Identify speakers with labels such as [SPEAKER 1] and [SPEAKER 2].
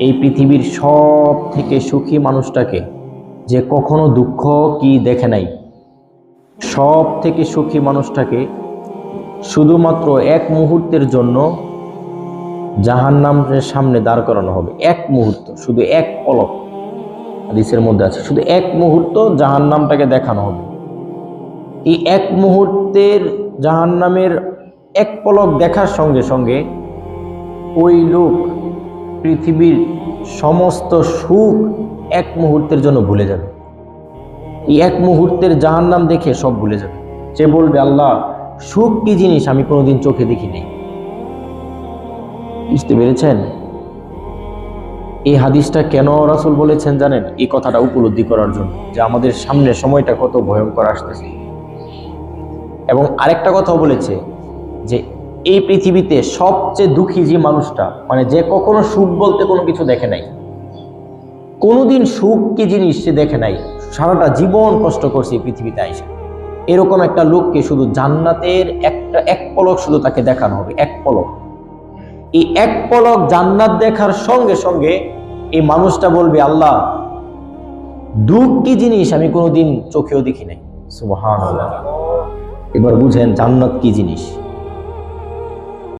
[SPEAKER 1] এই পৃথিবীর সব থেকে সুখী মানুষটাকে, যে কখনো দুঃখ কি দেখে নাই, সব থেকে সুখী শুধুমাত্র এক মুহূর্তের জন্য জাহান্নামের সামনে দাঁড় করানো হবে। এক মুহূর্ত, শুধু এক পলক, হাদিসের মধ্যে আছে, শুধু এক মুহূর্ত জাহান্নামটাকে দেখানো হবে। এই এক মুহূর্তের জাহান্নামের এক পলক দেখার সঙ্গে সঙ্গে ওই লোক পৃথিবীর সমস্ত সুখ এক মুহূর্তের জন্য ভুলে যাবে। এই এক মুহূর্তের জাহান্নাম দেখে সব ভুলে যাবে। সে বলবে, আল্লাহ, সুখ কি জিনিস আমি কোনোদিন চোখে দেখি নাই। বুঝতে পেরেছেন? এই হাদিসটা কেন রাসূল বলেছেন জানেন? এই কথাটা উপলব্ধি করার জন্য যে আমাদের সামনে সময়টা কত ভয়ঙ্কর আসতেছে। এবং আরেকটা কথাও বলেছে যে এই পৃথিবীতে সবচেয়ে দুঃখী যে মানুষটা, মানে যে কখনো সুখ বলতে কোনো কিছু দেখে নাই, কোনোদিন সুখ কি জিনিস সে দেখে নাই, সারাটা জীবন কষ্ট করছে এই পৃথিবীতে আইসা, এরকম একটা লোককে শুধু জান্নাতের এক পলক শুধু তাকে দেখানো হবে। এক পলক, এই এক পলক জান্নাত দেখার সঙ্গে সঙ্গে এই মানুষটা বলবে, আল্লাহ, দুঃখ কি জিনিস আমি কোনোদিন চোখেও দেখি নাই। সুবহানাল্লাহ। এবার বুঝেন জান্নাত কি জিনিস।